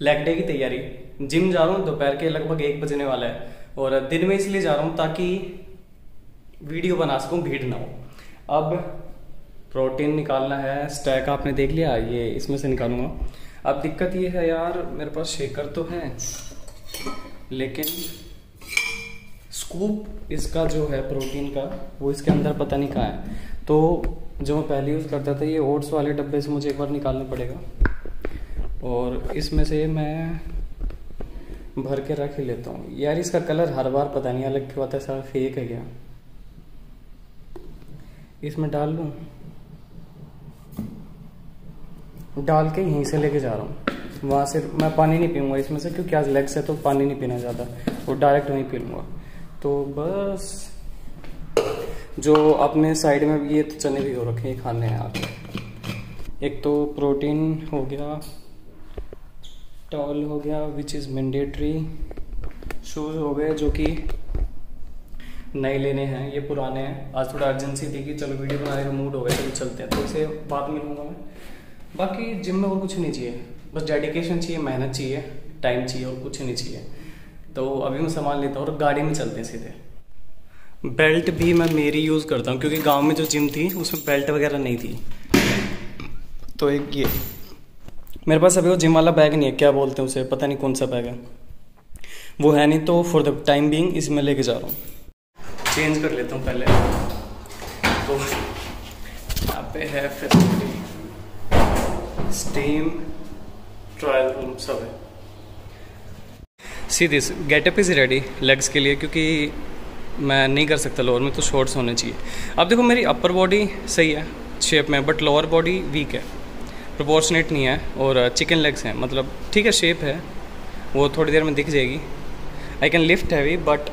Leg day की तैयारी। Gym जा रहा हूँ, दोपहर के लगभग 1 बजने वाला है और दिन में इसलिए जा रहा हूँ ताकि वीडियो बना सकूँ, भीड़ ना हो। अब प्रोटीन निकालना है, स्टैक आपने देख लिया, ये इसमें से निकालूंगा। अब दिक्कत ये है यार, मेरे पास शेकर तो है लेकिन स्कूप इसका जो है प्रोटीन का वो इसके अंदर पता नहीं कहाँ है। तो जो मैं पहले यूज़ करता था, ये ओट्स वाले डब्बे से मुझे एक बार निकालना पड़ेगा और इसमें से मैं भर के रख ही लेता हूँ। यार इसका कलर हर बार पता नहीं अलग क्यों आता है, सारा फेक है क्या? इसमें डाल लूँ, डाल के यहीं से लेके जा रहा हूँ। वहाँ से मैं पानी नहीं पीऊँगा इसमें से, क्योंकि आज लेग्स है तो पानी नहीं पीना ज़्यादा, वो डायरेक्ट वहीं पी लूँगा। तो बस जो अपने साइड में भी ये तो चने भी हो रखे हैं, खाने हैं आप। एक तो प्रोटीन हो गया, टॉवल हो गया विच इज़ मैंडेटरी, शूज़ हो गए जो कि नए लेने हैं, ये पुराने हैं। आज थोड़ा अर्जेंसी थी कि चलो वीडियो बनाने का मूड हो गया तो चलते हैं, तो इसे बाद में लूँगा मैं। बाकी जिम में और कुछ नहीं चाहिए, बस डेडिकेशन चाहिए, मेहनत चाहिए, टाइम चाहिए और कुछ नहीं चाहिए। तो अभी मैं सामान लेता हूँ और गाड़ी में चलते हैं सीधे। बेल्ट भी मैं मेरी यूज़ करता हूँ, क्योंकि गांव में जो जिम थी उसमें बेल्ट वगैरह नहीं थी। तो एक ये मेरे पास अभी वो जिम वाला बैग नहीं है, क्या बोलते हैं उसे, पता नहीं कौन सा बैग है, वो है नहीं। तो फॉर द टाइम बीइंग इसमें लेके जा रहा हूँ। चेंज कर लेता हूँ पहले। तो यहाँ पे है फैसिलिटी, स्टीम, ट्रायल रूम सब है। See this getup is ready legs के लिए, क्योंकि मैं नहीं कर सकता लोअर में, तो शॉर्ट्स होने चाहिए। अब देखो मेरी अपर बॉडी सही है शेप में, बट लोअर बॉडी वीक है, प्रोपोर्शनेट नहीं है, और चिकन लेग्स हैं, मतलब ठीक है शेप है, वो थोड़ी देर में दिख जाएगी। I can lift heavy, but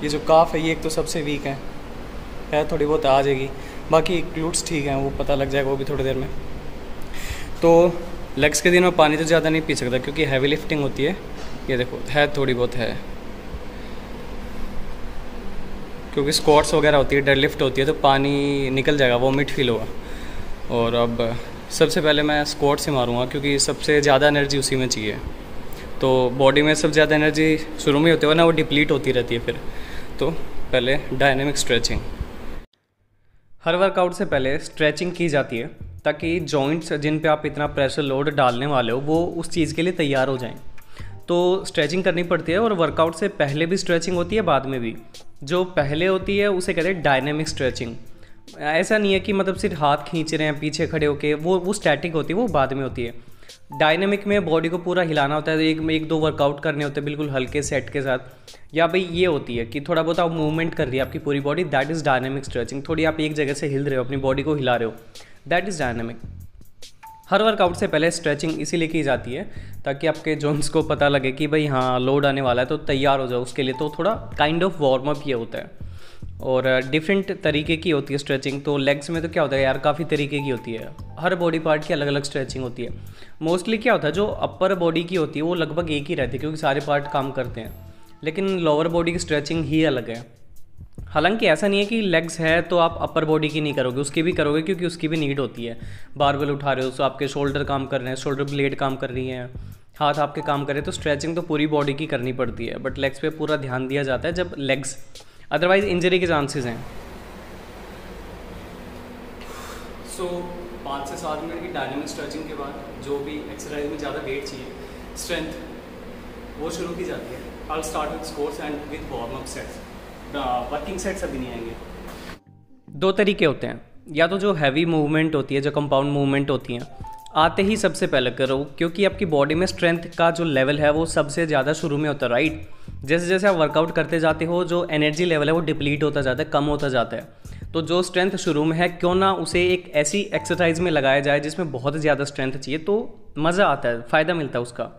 ये जो काफ है ये एक तो सबसे वीक है थोड़ी बहुत आ जाएगी। बाकी ग्लूट्स ठीक हैं, वो पता लग जाएगा वो भी थोड़ी देर में। तो लेग्स के दिन में पानी तो ज़्यादा नहीं पी सकता क्योंकि हैवी लिफ्टिंग होती है। ये देखो है थोड़ी बहुत है, क्योंकि स्क्वाट्स वगैरह होती है, डेडलिफ्ट होती है, तो पानी निकल जाएगा, वोमिट फील होगा। और अब सबसे पहले मैं स्क्वाट से मारूंगा, क्योंकि सबसे ज़्यादा एनर्जी उसी में चाहिए। तो बॉडी में सबसे ज़्यादा एनर्जी शुरू में होती है ना, वो डिप्लीट होती रहती है फिर। तो पहले डायनेमिक स्ट्रेचिंग, हर वर्कआउट से पहले स्ट्रेचिंग की जाती है ताकि जॉइंट्स जिन पे आप इतना प्रेशर लोड डालने वाले हो वो उस चीज़ के लिए तैयार हो जाएं। तो स्ट्रेचिंग करनी पड़ती है, और वर्कआउट से पहले भी स्ट्रेचिंग होती है, बाद में भी। जो पहले होती है उसे कहते हैं डायनेमिक स्ट्रेचिंग। ऐसा नहीं है कि मतलब सिर्फ हाथ खींच रहे हैं पीछे खड़े होके, वो स्टैटिक होती है, वो बाद में होती है। डायनेमिक में बॉडी को पूरा हिलाना होता है, एक दो वर्कआउट करने होते हैं बिल्कुल हल्के सेट के साथ। या भाई ये होती है कि थोड़ा बहुत आप मूवमेंट कर रही है आपकी पूरी body, that is dynamic stretching. थोड़ी आप एक जगह से हिल रहे हो, अपनी बॉडी को हिला रहे हो, that is dynamic. Her workout से पहले स्ट्रेचिंग इसीलिए की जाती है ताकि आपके जॉइंट्स को पता लगे कि भाई हाँ लोड आने वाला है, तो तैयार हो जाओ उसके लिए। तो थोड़ा काइंड ऑफ वार्म अप ये होता है, और डिफरेंट तरीके की होती है स्ट्रेचिंग। तो लेग्स में तो क्या होता है यार, काफ़ी तरीके की होती है, हर बॉडी पार्ट की अलग अलग स्ट्रेचिंग होती है। मोस्टली क्या होता है, जो अपर बॉडी की होती है वो लगभग एक ही रहती है, क्योंकि सारे पार्ट काम करते हैं, लेकिन लोअर बॉडी की स्ट्रेचिंग ही अलग है। हालांकि ऐसा नहीं है कि लेग्स है तो आप अपर बॉडी की नहीं करोगे, उसकी भी करोगे, क्योंकि उसकी भी नीड होती है। बारबेल उठा रहे हो तो आपके शोल्डर काम कर रहे हैं, शोल्डर ब्लेड काम कर रही हैं, हाथ आपके काम कर रहे हैं, तो स्ट्रेचिंग तो पूरी बॉडी की करनी पड़ती है। बट लेग्स पे पूरा ध्यान दिया जाता है जब लेग्स, अदरवाइज इंजरी के चांसेस हैं। सो 5 से 7 मिनट की डायनेमिक स्ट्रेचिंग के बाद जो भी एक्सरसाइज में ज़्यादा वेट चाहिए, स्ट्रेंथ, वो शुरू की जाती है। I start with squats and with warm up sets. Working sets अभी नहीं आएंगे। 2 तरीके होते हैं, या तो जो हैवी मूवमेंट होती है, जो कंपाउंड मूवमेंट होती हैं, आते ही सबसे पहले करो, क्योंकि आपकी बॉडी में स्ट्रेंथ का जो लेवल है वो सबसे ज़्यादा शुरू में होता है, राइट। जैसे जैसे आप वर्कआउट करते जाते हो जो एनर्जी लेवल है वो डिप्लीट होता जाता है, कम होता जाता है। तो जो स्ट्रेंथ शुरू में है, क्यों ना उसे एक ऐसी एक्सरसाइज में लगाया जाए जिसमें बहुत ज़्यादा स्ट्रेंथ चाहिए, तो मज़ा आता है, फ़ायदा मिलता है उसका।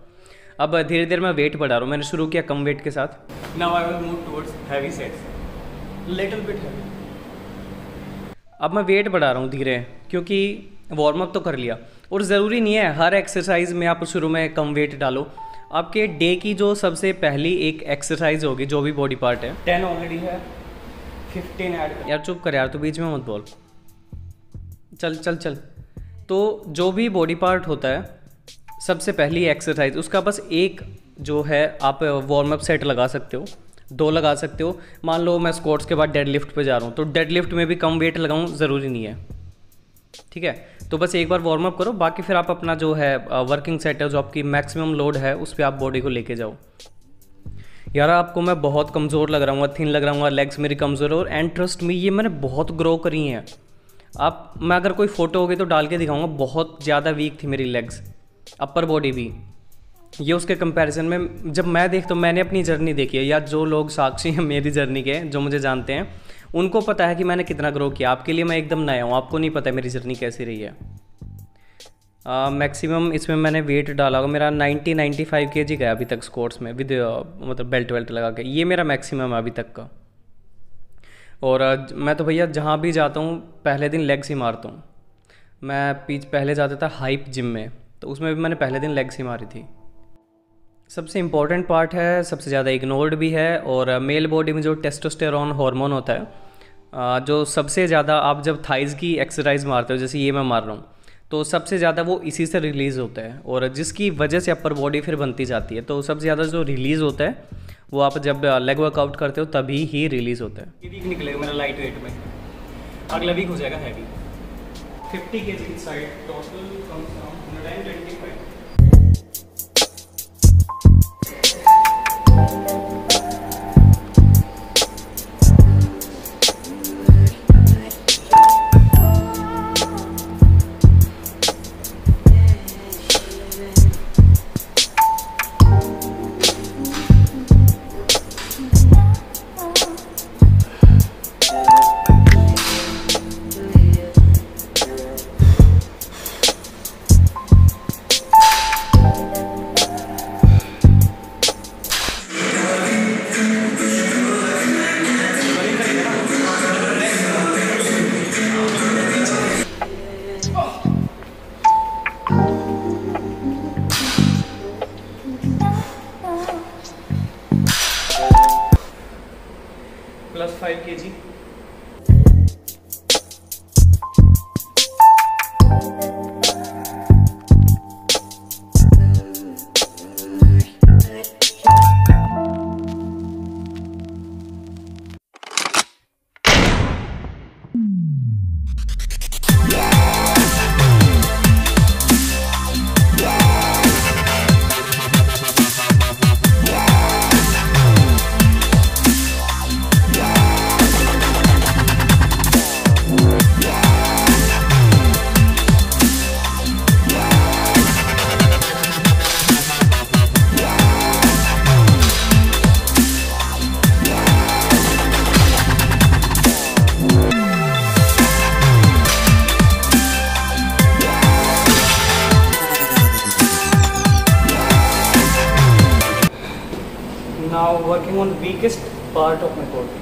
अब धीरे धीरे मैं वेट बढ़ा रहा हूँ, मैंने शुरू किया कम वेट के साथ। Now I will move towards heavy sets, little bit heavy. अब मैं वेट बढ़ा रहा हूँ धीरे, क्योंकि वार्म अप तो कर लिया, और ज़रूरी नहीं है हर एक्सरसाइज में आप शुरू में कम वेट डालो। आपके डे की जो सबसे पहली एक एक्सरसाइज होगी, जो भी बॉडी पार्ट है, 10 ऑलरेडी है, 15 ऐड। यार चुप कर यार, तो बीच में मत बोल, चल चल चल। तो जो भी बॉडी पार्ट होता है सबसे पहली एक्सरसाइज उसका बस एक जो है, आप वार्म अप सेट लगा सकते हो, 2 लगा सकते हो। मान लो मैं स्क्वाट्स के बाद डेड लिफ्ट पे जा रहा हूँ, तो डेड लिफ्ट में भी कम वेट लगाऊँ ज़रूरी नहीं है, ठीक है। तो बस एक बार वार्म अप करो, बाकी फिर आप अपना जो है वर्किंग सेट है, जो आपकी मैक्सिमम लोड है उस पर आप बॉडी को लेके जाओ। यार आपको मैं बहुत कमज़ोर लग रहा हूँ, थिन लग रहा हूँ, लेग्स मेरी कमज़ोर है, और एंड ट्रस्ट मी ये मैंने बहुत ग्रो करी हैं। मैं अगर कोई फ़ोटो होगी तो डाल के दिखाऊंगा, बहुत ज़्यादा वीक थी मेरी लेग्स, अपर बॉडी भी। ये उसके कंपैरिजन में जब मैं देखता हूँ, मैंने अपनी जर्नी देखी है, या जो लोग साक्षी हैं मेरी जर्नी के, जो मुझे जानते हैं, उनको पता है कि मैंने कितना ग्रो किया। आपके लिए मैं एकदम नया हूँ, आपको नहीं पता मेरी जर्नी कैसी रही है। मैक्सिमम इसमें मैंने वेट डाला होगा, मेरा 90-95 kg गया अभी तक स्क्वाट्स में, विद मतलब बेल्ट वेल्ट लगा के। ये मेरा मैक्सिमम है अभी तक का। और मैं तो भैया जहाँ भी जाता हूँ पहले दिन लेग्स ही मारता हूँ। मैं पहले जाता था हाइप जिम में, तो उसमें भी मैंने पहले दिन लेग्स ही मारी थी। सबसे इम्पॉर्टेंट पार्ट है, सबसे ज़्यादा इग्नोर्ड भी है, और मेल बॉडी में जो टेस्टोस्टेरोन हार्मोन होता है, जो सबसे ज़्यादा आप जब थाइज़ की एक्सरसाइज मारते हो, जैसे ये मैं मार रहा हूँ, तो सबसे ज़्यादा वो इसी से रिलीज़ होता है, और जिसकी वजह से अपर बॉडी फिर बनती जाती है। तो सबसे ज़्यादा जो रिलीज़ होता है वो आप जब लेग वर्कआउट करते हो तभी ही रिलीज़ होता है। ये वीक निकलेगा मेरा लाइट वेट में, अगला वीक हो जाएगा heavy. 50 kg side total comes down 125। +5 kg। Now working on weakest part of my body.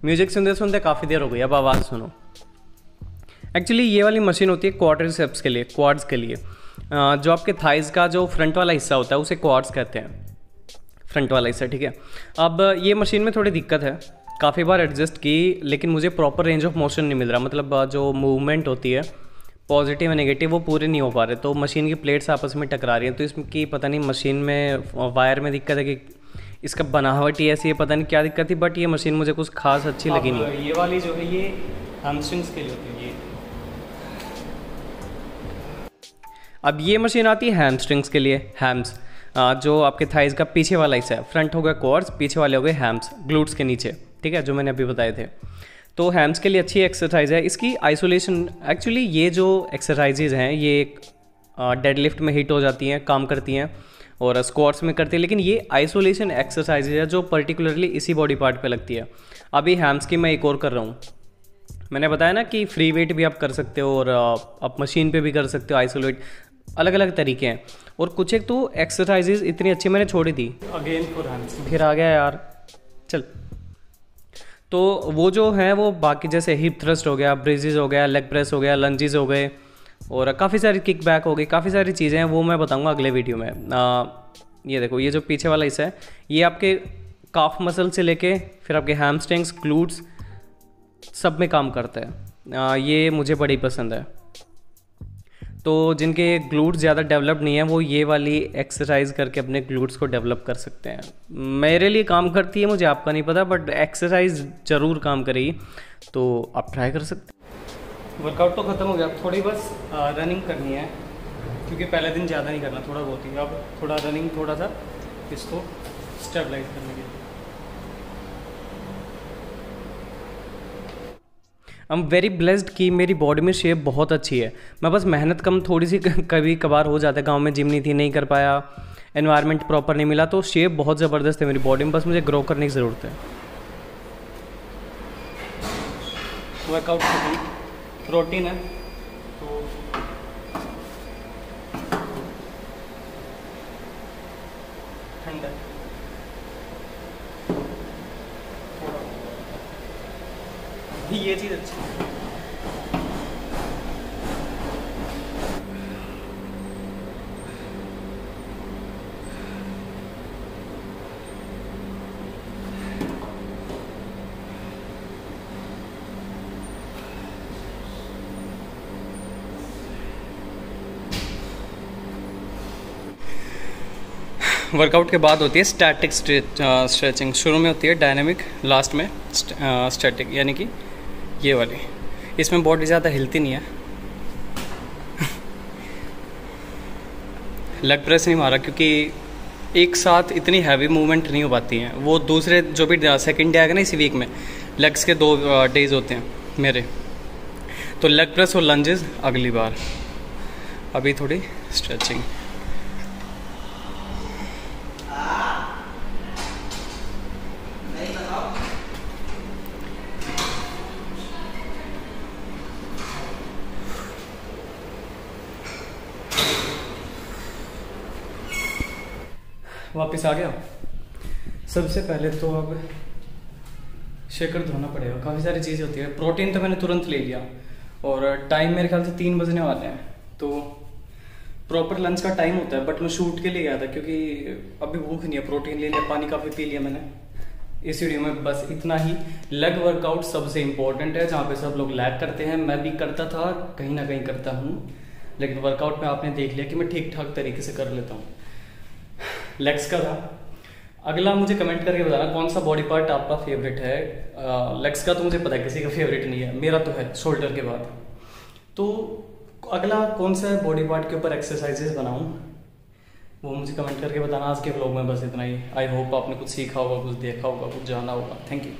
Music सुनते सुनते काफ़ी देर हो गई, अब आवाज़ सुनो। एक्चुअली ये वाली मशीन होती है क्वाड्रिसेप्स के लिए, क्वाड्स के लिए। जो आपके थाइज़ का जो फ्रंट वाला हिस्सा होता है उसे क्वाड्स कहते हैं, फ्रंट वाला हिस्सा, ठीक है। अब ये मशीन में थोड़ी दिक्कत है, काफ़ी बार एडजस्ट की लेकिन मुझे प्रॉपर रेंज ऑफ मोशन नहीं मिल रहा, मतलब जो मूवमेंट होती है पॉजिटिव और नेगेटिव वो पूरे नहीं हो पा रहे, तो मशीन की प्लेट्स आपस में टकरा रही हैं। तो इसकी पता नहीं मशीन में वायर में दिक्कत है कि इसका बनावट ही ऐसी है, पता नहीं क्या दिक्कत थी, बट ये मशीन मुझे कुछ खास अच्छी लगी नहीं। ये वाली जो है ये हैमस्ट्रिंग्स के लिए होती है। अब ये मशीन आती है हैमस्ट्रिंग्स के लिए, हैम्स, जो आपके थाइज़ का पीछे वाला हिस्सा है, फ्रंट हो गया क्वाड्स, पीछे वाले हो गए हैम्स, ग्लूट्स के नीचे, ठीक है, जो मैंने अभी बताए थे। तो हैम्स के लिए अच्छी एक्सरसाइज है। इसकी आइसोलेशन, एक्चुअली ये जो एक्सरसाइजेज हैं ये डेड लिफ्ट में हिट हो जाती हैं, काम करती हैं, और स्क्वाट्स में करती है, लेकिन ये आइसोलेशन एक्सरसाइजेज है जो पर्टिकुलरली इसी बॉडी पार्ट पे लगती है। अभी हैम्स की मैं एक और कर रहा हूँ। मैंने बताया ना कि फ्री वेट भी आप कर सकते हो और आप मशीन पे भी कर सकते हो आइसोलेट। अलग अलग तरीके हैं। और कुछ एक तो एक्सरसाइजेज इतनी अच्छी मैंने छोड़ी थी, अगेन फॉर हैंड्स फिर आ गया यार, चल। तो वो जो है वो बाकी जैसे हिप थ्रस्ट हो गया, ब्रेजेस हो गया, लेग प्रेस हो गया, लंजेस हो गए, और काफ़ी सारी किक बैक हो गई, काफ़ी सारी चीज़ें हैं, वो मैं बताऊंगा अगले वीडियो में। ये देखो, ये जो पीछे वाला हिस्सा है ये आपके काफ मसल से लेके फिर आपके हैमस्ट्रिंग्स, ग्लूट्स सब में काम करता है। ये मुझे बड़ी पसंद है। तो जिनके ग्लूट्स ज़्यादा डेवलप नहीं है वो ये वाली एक्सरसाइज करके अपने ग्लूट्स को डेवलप कर सकते हैं। मेरे लिए काम करती है, मुझे आपका नहीं पता, बट एक्सरसाइज ज़रूर काम करेगी, तो आप ट्राई कर सकते हैं। वर्कआउट तो ख़त्म हो गया, थोड़ी बस रनिंग करनी है, क्योंकि पहले दिन ज़्यादा नहीं करना, थोड़ा बहुत ही। अब थोड़ा रनिंग, थोड़ा सा इसको स्टेबलाइज करने के लिए। आई एम वेरी ब्लेस्ड कि मेरी बॉडी में शेप बहुत अच्छी है। मैं बस मेहनत कम थोड़ी सी कभी कभार हो जाता है, गांव में जिम नहीं थी, नहीं कर पाया, एनवायरनमेंट प्रॉपर नहीं मिला, तो शेप बहुत ज़बरदस्त है मेरी बॉडी में, बस मुझे ग्रो करने की ज़रूरत है। वर्कआउट प्रोटीन है तो ठंडा ये चीज़ अच्छी है। वर्कआउट के बाद होती है स्टैटिक स्ट्रेचिंग। शुरू में होती है डायनेमिक, लास्ट में स्टैटिक, यानी कि ये वाली। इसमें बॉडी ज़्यादा हिलती नहीं है। लेग प्रेस नहीं मारा क्योंकि एक साथ इतनी हैवी मूवमेंट नहीं हो पाती हैं। वो दूसरे जो भी सेकंड डे आएगा ना इसी वीक में, लेग्स के 2 डेज होते हैं मेरे, तो लेग प्रेस और लंजेस अगली बार। अभी थोड़ी स्ट्रेचिंग। वापस आ गया। सबसे पहले तो अब शेकर धोना पड़ेगा, काफ़ी सारी चीज़ें होती है। प्रोटीन तो मैंने तुरंत ले लिया, और टाइम मेरे ख्याल से 3 बजने वाले हैं, तो प्रॉपर लंच का टाइम होता है। बट मैं शूट के लिए गया था क्योंकि अभी भूख नहीं है। प्रोटीन ले लिया, पानी काफ़ी पी लिया मैंने इस वीडियो में। बस इतना ही। लेग वर्कआउट सबसे इम्पोर्टेंट है, जहाँ पे सब लोग लैग करते हैं। मैं भी करता था, कहीं ना कहीं करता हूँ, लेकिन वर्कआउट में आपने देख लिया कि मैं ठीक ठाक तरीके से कर लेता हूँ। लेग्स का था। अगला मुझे कमेंट करके बताना कौन सा बॉडी पार्ट आपका फेवरेट है। लेग्स का तो मुझे पता है किसी का फेवरेट नहीं है, मेरा तो है शोल्डर के बाद। तो अगला कौन सा बॉडी पार्ट के ऊपर एक्सरसाइजेस बनाऊं, वो मुझे कमेंट करके बताना। आज के व्लॉग में बस इतना ही। आई होप आपने कुछ सीखा होगा, कुछ देखा होगा, कुछ जाना होगा। Thank you.